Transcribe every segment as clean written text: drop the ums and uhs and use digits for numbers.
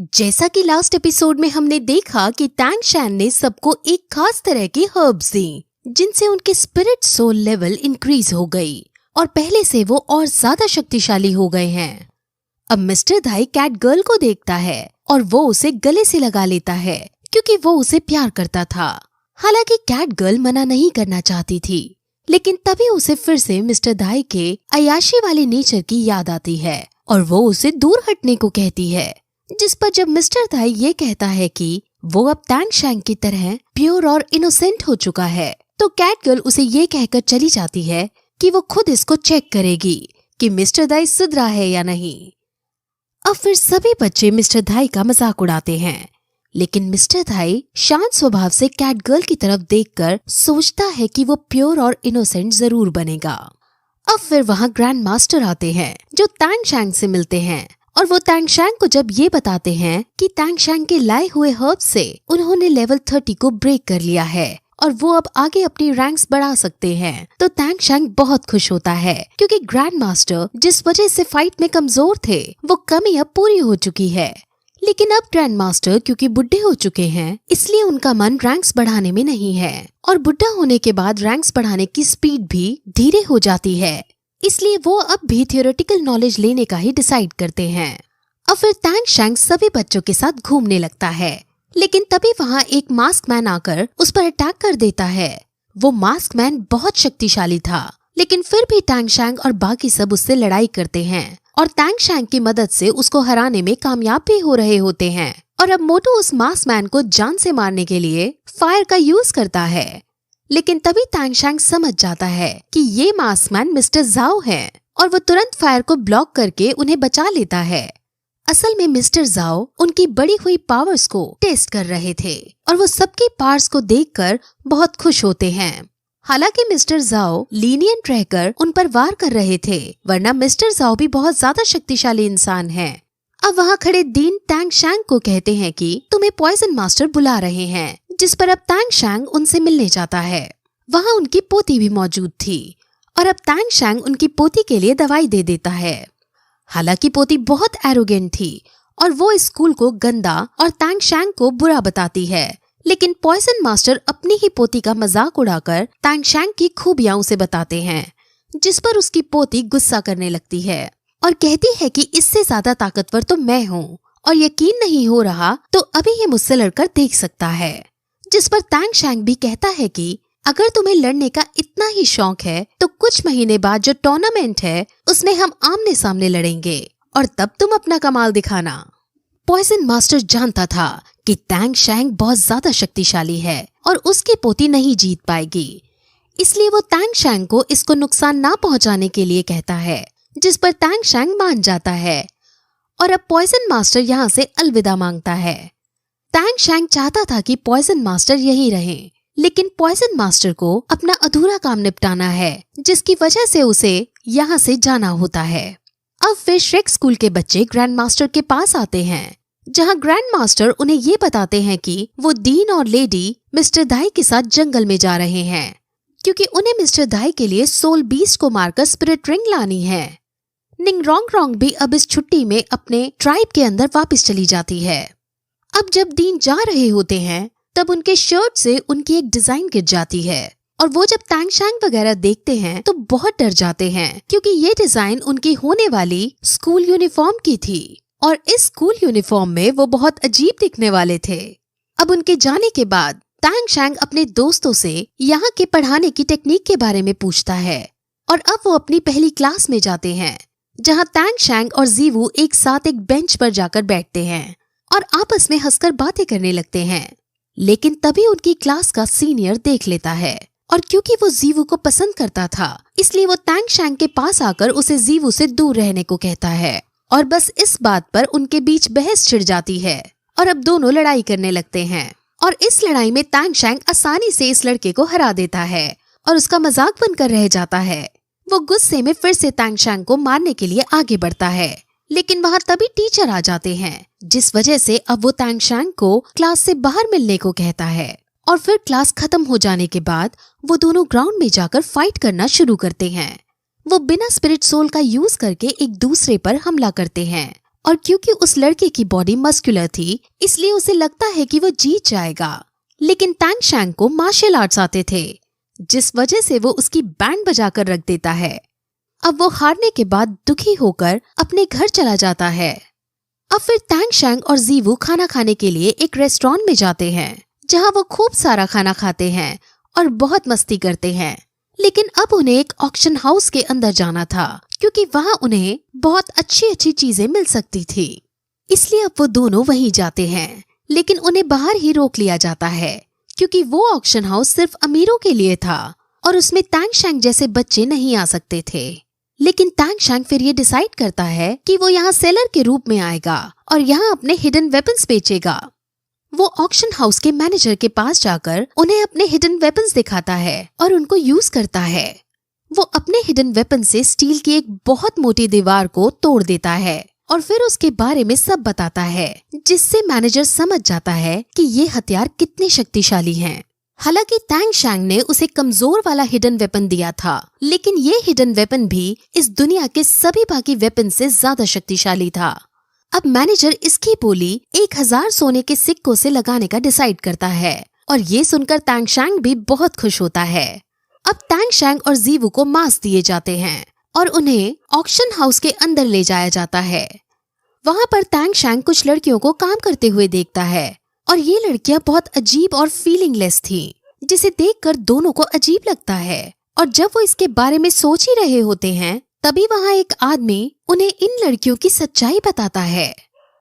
जैसा कि last episode में हमने देखा कि टैंग शैन ने सबको एक खास तरह की हर्ब्स दी, जिनसे उनके स्पिरिट सोल लेवल इंक्रीज हो गई और पहले से वो और ज्यादा शक्तिशाली हो गए हैं। अब मिस्टर दाई कैट गर्ल को देखता है और वो उसे गले से लगा लेता है क्योंकि वो उसे प्यार करता था। हालांकि कैट गर्ल मना नहीं करना चाहती थी, लेकिन तभी उसे फिर से मिस्टर दाई के अय्याशी वाले नेचर की याद आती है और वो उसे दूर हटने को कहती है। जिस पर जब मिस्टर दाई ये कहता है कि वो अब टैंग शैंग की तरह प्योर और इनोसेंट हो चुका है, तो कैट गर्ल उसे ये कहकर चली जाती है कि वो खुद इसको चेक करेगी कि मिस्टर दाई सुधरा है या नहीं। अब फिर सभी बच्चे मिस्टर दाई का मजाक उड़ाते हैं, लेकिन मिस्टर दाई शांत स्वभाव से कैट गर्ल की तरफ देखकर सोचता है कि वो प्योर और इनोसेंट जरूर बनेगा। अब फिर वहाँ ग्रैंड मास्टर आते हैं जो टैंग शैंग से मिलते हैं और वो टैंग शैंग को जब ये बताते हैं कि टैंग शैंग के लाए हुए हर्ब्स से उन्होंने लेवल 30 को ब्रेक कर लिया है और वो अब आगे अपनी रैंक्स बढ़ा सकते हैं, तो टैंग शैंग बहुत खुश होता है क्योंकि ग्रैंड मास्टर जिस वजह से फाइट में कमजोर थे वो कमी अब पूरी हो चुकी है। लेकिन अब ग्रैंड मास्टर क्योंकि बुढ़े हो चुके हैं, इसलिए उनका मन रैंक्स बढ़ाने में नहीं है और बुढ़ा होने के बाद रैंक्स बढ़ाने की स्पीड भी धीरे हो जाती है, इसलिए वो अब भी थियोरेटिकल नॉलेज लेने का ही डिसाइड करते हैं। अब फिर टैंग शैंग सभी बच्चों के साथ घूमने लगता है, लेकिन तभी वहाँ एक मास्क मैन आकर उस पर अटैक कर देता है। वो मास्क मैन बहुत शक्तिशाली था, लेकिन फिर भी टैंग शैंग और बाकी सब उससे लड़ाई करते हैं और टैंग शैंग की मदद से उसको हराने में कामयाब भी हो रहे होते हैं। और अब मोटू उस मास्क मैन को जान से मारने के लिए फायर का यूज करता है, लेकिन तभी टैंग शैंग समझ जाता है कि ये मास्क मैन मिस्टर जाओ है और वो तुरंत फायर को ब्लॉक करके उन्हें बचा लेता है। असल में मिस्टर जाओ उनकी बढ़ी हुई पावर्स को टेस्ट कर रहे थे और वो सबकी पावर्स को देखकर बहुत खुश होते हैं। हालांकि मिस्टर जाओ लीनियंट रहकर उन पर वार कर रहे थे, वरना मिस्टर जाओ भी बहुत ज्यादा शक्तिशाली इंसान है। अब वहाँ खड़े डीन टैंग शैंग को कहते हैं कि तुम्हें पॉइजन मास्टर बुला रहे हैं, जिस पर अब टैंग शैंग उनसे मिलने जाता है। वहाँ उनकी पोती भी मौजूद थी और अब टैंग शैंग उनकी पोती के लिए दवाई दे देता है। हालांकि पोती बहुत एरोगेंट थी और वो इस स्कूल को गंदा और टैंग शैंग को बुरा बताती है, लेकिन पॉइजन मास्टर अपनी ही पोती का मजाक उड़ाकर टैंग शैंग की खूबियां उसे बताते हैं, जिस पर उसकी पोती गुस्सा करने लगती है और कहती है कि इससे ज्यादा ताकतवर तो मैं हूँ और यकीन नहीं हो रहा तो अभी ये मुझसे लड़कर देख सकता है। जिस पर टैंग शैंग भी कहता है कि अगर तुम्हें लड़ने का इतना ही शौक है तो कुछ महीने बाद जो टूर्नामेंट है उसमें हम आमने सामने लड़ेंगे और तब तुम अपना कमाल दिखाना। पॉइजन मास्टर जानता था कि टैंग शैंग बहुत ज्यादा शक्तिशाली है और उसकी पोती नहीं जीत पाएगी, इसलिए वो टैंग शैंग को इसको नुकसान ना पहुंचाने के लिए कहता है, जिस पर टैंग शैंग मान जाता है और अब पॉइजन मास्टर यहाँ से अलविदा मांगता है। टैंग शैंग चाहता था कि पॉइजन मास्टर यहीं रहें, लेकिन पॉइजन मास्टर को अपना अधूरा काम निपटाना है, जिसकी वजह से उसे यहाँ से जाना होता है। अब फिर श्रेक स्कूल के बच्चे ग्रैंड मास्टर के पास आते हैं, जहाँ ग्रैंड मास्टर उन्हें ये बताते हैं कि वो डीन और लेडी मिस्टर दाई के साथ जंगल में जा रहे हैं, क्योंकि उन्हें मिस्टर दाई के लिए सोल बीस्ट को मारकर स्पिरिट रिंग लानी है। निंग रोंग रोंग भी अब इस छुट्टी में अपने ट्राइब के अंदर वापस चली जाती है। अब जब डीन जा रहे होते हैं तब उनके शर्ट से उनकी एक डिजाइन गिर जाती है और वो जब टैंग शैंग वगैरह देखते हैं तो बहुत डर जाते हैं, क्योंकि ये डिजाइन उनकी होने वाली स्कूल यूनिफॉर्म की थी और इस स्कूल यूनिफॉर्म में वो बहुत अजीब दिखने वाले थे। अब उनके जाने के बाद टैंग शैंग अपने दोस्तों से यहाँ के पढ़ाने की टेक्निक के बारे में पूछता है और अब वो अपनी पहली क्लास में जाते हैं, जहाँ टैंग शैंग और जीवू एक साथ एक बेंच पर जाकर बैठते हैं और आपस में हंसकर बातें करने लगते हैं। लेकिन तभी उनकी क्लास का सीनियर देख लेता है और क्योंकि वो जीवू को पसंद करता था, इसलिए वो टैंग शैंग के पास आकर उसे जीवू से दूर रहने को कहता है और बस इस बात पर उनके बीच बहस छिड़ जाती है और अब दोनों लड़ाई करने लगते हैं और इस लड़ाई में टैंग शैंग आसानी से इस लड़के को हरा देता है और उसका मजाक बनकर रह जाता है। वो गुस्से में फिर से टैंग शैंग को मारने के लिए आगे बढ़ता है, लेकिन वहाँ तभी टीचर आ जाते हैं, जिस वजह से अब वो टैंग शैंग को क्लास से बाहर मिलने को कहता है और फिर क्लास खत्म हो जाने के बाद वो दोनों ग्राउंड में जाकर फाइट करना शुरू करते हैं। वो बिना स्पिरिट सोल का यूज करके एक दूसरे पर हमला करते हैं और क्योंकि उस लड़के की बॉडी मस्कुलर थी इसलिए उसे लगता है कि वो जीत जाएगा। लेकिन टैंग शैंग को मार्शल आर्ट्स आते थे जिस वजह से वो उसकी बैंड बजाकर रख देता है। अब वो हारने के बाद दुखी होकर अपने घर चला जाता है। अब फिर टैंग शैंग और जीवू खाना खाने के लिए एक रेस्टोरेंट में जाते हैं जहां वो खूब सारा खाना खाते हैं और बहुत मस्ती करते हैं। लेकिन अब उन्हें एक ऑक्शन हाउस के अंदर जाना था क्योंकि वहां उन्हें बहुत अच्छी अच्छी चीजें मिल सकती थी। इसलिए अब वो दोनों वहीं जाते हैं लेकिन उन्हें बाहर ही रोक लिया जाता है क्योंकि वो ऑक्शन हाउस सिर्फ अमीरों के लिए था और उसमें टैंग शैंग जैसे बच्चे नहीं आ सकते थे। लेकिन टैंग शैंग फिर ये डिसाइड करता है कि वो यहाँ सेलर के रूप में आएगा और यहाँ अपने हिडन वेपन्स बेचेगा। वो ऑक्शन हाउस के मैनेजर के पास जाकर उन्हें अपने हिडन वेपन्स दिखाता है और उनको यूज करता है। वो अपने हिडन वेपन से स्टील की एक बहुत मोटी दीवार को तोड़ देता है और फिर उसके बारे में सब बताता है जिससे मैनेजर समझ जाता है कि ये हथियार कितने शक्तिशाली हैं। हालांकि टैंग शैंग ने उसे कमजोर वाला हिडन वेपन दिया था लेकिन ये हिडन वेपन भी इस दुनिया के सभी बाकी वेपन से ज्यादा शक्तिशाली था। अब मैनेजर इसकी बोली 1000 सोने के सिक्कों से लगाने का डिसाइड करता है और ये सुनकर टैंग शैंग भी बहुत खुश होता है। अब टैंग शैंग और जीवू को मांस दिए जाते हैं और उन्हें ऑक्शन हाउस के अंदर ले जाया जाता है। वहाँ पर टैंग शैंग कुछ लड़कियों को काम करते हुए देखता है और ये लड़कियां बहुत अजीब और फीलिंगलेस थी जिसे देखकर दोनों को अजीब लगता है। और जब वो इसके बारे में सोच ही रहे होते हैं तभी वहाँ एक आदमी उन्हें इन लड़कियों की सच्चाई बताता है।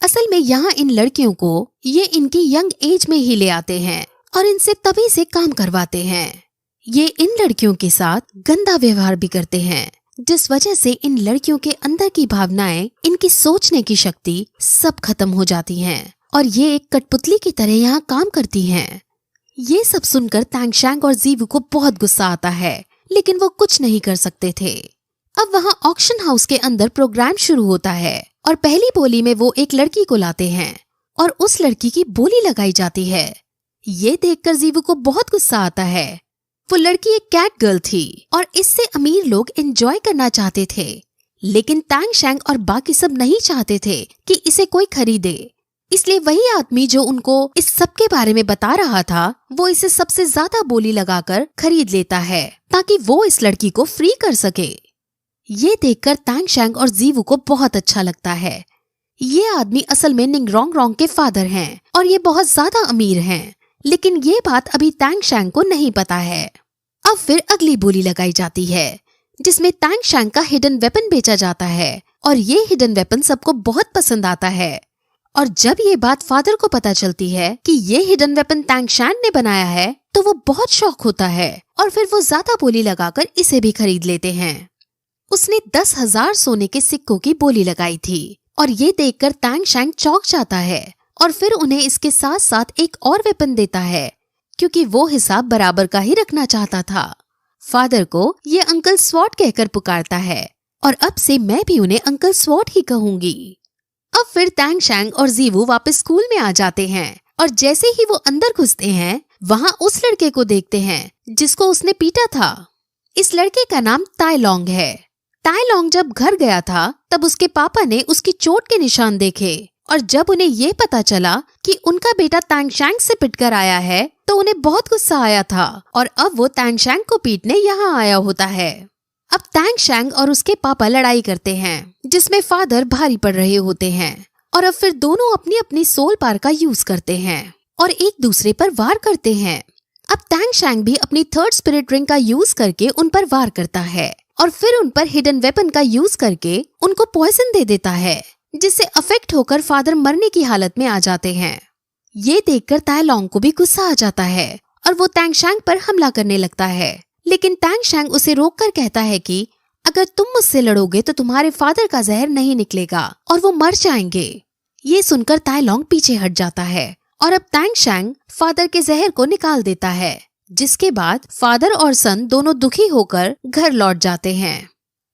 असल में यहाँ इन लड़कियों को ये इनकी यंग एज में ही ले आते हैं और इनसे तभी से काम करवाते हैं। ये इन लड़कियों के साथ गंदा व्यवहार भी करते हैं जिस वजह से इन लड़कियों के अंदर की भावनाएं, इनकी सोचने की शक्ति सब खत्म हो जाती हैं और ये एक कठपुतली की तरह यहाँ काम करती हैं। ये सब सुनकर टैंग शैंग और जीवू को बहुत गुस्सा आता है लेकिन वो कुछ नहीं कर सकते थे। अब वहाँ ऑक्शन हाउस के अंदर प्रोग्राम शुरू होता है और पहली बोली में वो एक लड़की को लाते हैं और उस लड़की की बोली लगाई जाती है। ये देखकर जीवू को बहुत गुस्सा आता है। वो लड़की एक कैट गर्ल थी और इससे अमीर लोग एंजॉय करना चाहते थे लेकिन टैंग शैंग और बाकी सब नहीं चाहते थे कि इसे कोई खरीदे। इसलिए वही आदमी जो उनको इस सब के बारे में बता रहा था वो इसे सबसे ज्यादा बोली लगाकर खरीद लेता है ताकि वो इस लड़की को फ्री कर सके। ये देखकर टैंग शैंग और जीवू को बहुत अच्छा लगता है। ये आदमी असल में निंगरोंग रोंग के फादर हैं और ये बहुत ज्यादा अमीर हैं लेकिन ये बात अभी टैंग शैंग को नहीं पता है। अब फिर अगली बोली लगाई जाती है जिसमें टैंग शैंग का हिडन वेपन बेचा जाता है और ये हिडन वेपन सबको बहुत पसंद आता है। और जब ये बात फादर को पता चलती है कि ये हिडन वेपन टैंग शैंग ने बनाया है तो वो बहुत शौक होता है और फिर वो ज्यादा बोली लगाकर इसे भी खरीद लेते हैं। उसने 10,000 सोने के सिक्कों की बोली लगाई थी और ये देखकर टैंग शैंग चौंक जाता है और फिर उन्हें इसके साथ साथ एक और वेपन देता है क्योंकि वो हिसाब बराबर का ही रखना चाहता था। फादर को ये अंकल स्वॉट कहकर पुकारता है और अब से मैं भी उन्हें अंकल स्वॉट ही कहूंगी। अब फिर टैंग शैंग और जीवू वापस स्कूल में आ जाते हैं और जैसे ही वो अंदर घुसते हैं वहाँ उस लड़के को देखते हैं जिसको उसने पीटा था। इस लड़के का नाम ताई लॉन्ग है। ताई लॉन्ग जब घर गया था तब उसके पापा ने उसकी चोट के निशान देखे और जब उन्हें ये पता चला कि उनका बेटा टैंग शैंग से पिटकर आया है तो उन्हें बहुत गुस्सा आया था और अब वो टैंग शैंग को पीटने यहाँ आया होता है। अब टैंग शैंग और उसके पापा लड़ाई करते हैं जिसमें फादर भारी पड़ रहे होते हैं और अब फिर दोनों अपनी अपनी सोल पावर का यूज करते हैं और एक दूसरे पर वार करते हैं। अब टैंग शैंग भी अपनी थर्ड स्पिरिट रिंग का यूज करके उन पर वार करता है और फिर उन पर हिडन वेपन का यूज करके उनको पॉइजन दे देता है जिससे अफेक्ट होकर फादर मरने की हालत में आ जाते हैं। ये देखकर ताई लॉन्ग को भी गुस्सा आ जाता है और वो टैंग शैंग पर हमला करने लगता है लेकिन टैंग शैंग उसे रोककर कहता है कि अगर तुम मुझसे लड़ोगे तो तुम्हारे फादर का जहर नहीं निकलेगा और वो मर जाएंगे। ये सुनकर ताई लॉन्ग पीछे हट जाता है और अब टैंग शैंग फादर के जहर को निकाल देता है जिसके बाद फादर और सन दोनों दुखी होकर घर लौट जाते हैं।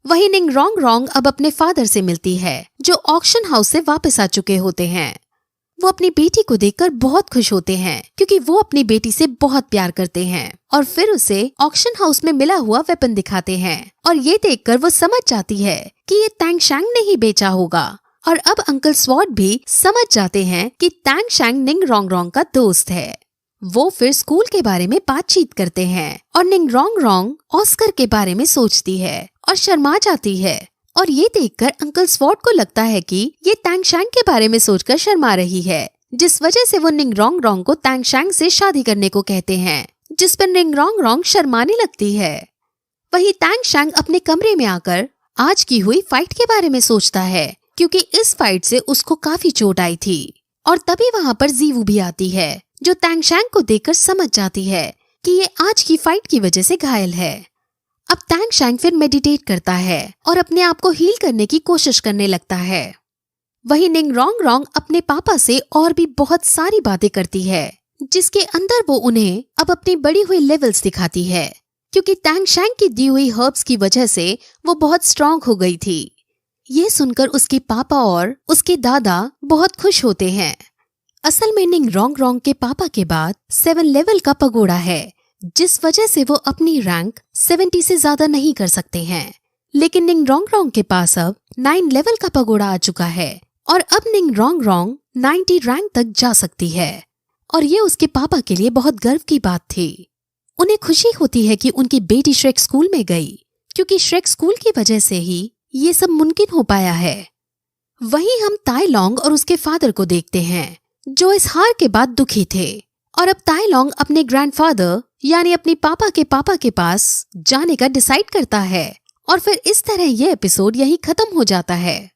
वहीं निंगरोंग रोंग अब अपने फादर से मिलती है जो ऑक्शन हाउस से वापस आ चुके होते हैं। वो अपनी बेटी को देखकर बहुत खुश होते हैं क्योंकि वो अपनी बेटी से बहुत प्यार करते हैं और फिर उसे ऑक्शन हाउस में मिला हुआ वेपन दिखाते हैं और ये देखकर वो समझ जाती है कि ये टैंग शैंग ने ही बेचा होगा और अब अंकल स्वॉट भी समझ जाते हैं कि टैंग शैंग निंग रोंग रोंग का दोस्त है। वो फिर स्कूल के बारे में बातचीत करते हैं और निंग रोंग रोंग ऑस्कर के बारे में सोचती है और शर्मा जाती है। और ये देखकर अंकल स्वॉट को लगता है कि ये टैंग शैंग के बारे में सोचकर शर्मा रही है, जिस वजह से वो निंग रोंग रोंग को टैंग शैंग से शादी करने को कहते हैं, जिस पर निंग रोंग रोंग शर्माने लगती है। वही टैंग शैंग अपने कमरे में आकर आज की हुई फाइट के बारे में सोचता है, क्योंकि इस फाइट से उसको काफी चोट आई थी। और तभी वहाँ पर जीवू भी आती है, जो टैंग शैंग को देखकर समझ जाती है कि ये आज की फाइट की वजह से घायल है। अब टैंग शैंग फिर मेडिटेट करता है और अपने आप को हील करने की कोशिश करने लगता है। वही निंग रोंग रोंग अपने पापा से और भी बहुत सारी बातें करती है, जिसके अंदर वो उन्हें अब अपनी बढ़ी हुई लेवल्स दिखाती है, क्योंकि टैंग शैंग की दी हुई हर्ब्स की वजह से वो बहुत स्ट्रांग हो गई थी। ये सुनकर उसके पापा और उसके दादा बहुत खुश होते हैं। असल में निंग रोंग रोंग के पापा के बाद 7 लेवल का पगोड़ा है, जिस वजह से वो अपनी रैंक 70 से ज्यादा नहीं कर सकते हैं। लेकिन निंग रोंग रोंग के पास अब 9 लेवल का पगोड़ा आ चुका है और अब निंग रोंग रोंग 90 रैंक तक जा सकती है। और ये उसके पापा के लिए बहुत गर्व की बात थी। उन्हें खुशी होती है कि उनकी बेटी श्रेक स्कूल में गई, क्योंकि श्रेक स्कूल की वजह से ही ये सब मुमकिन हो पाया है। वहीं हम ताई लॉन्ग और उसके फादर को देखते हैं, जो इस हार के बाद दुखी थे। और अब ताई लॉन्ग अपने ग्रैंडफादर यानी अपने पापा के पास जाने का डिसाइड करता है। और फिर इस तरह ये एपिसोड यही खत्म हो जाता है।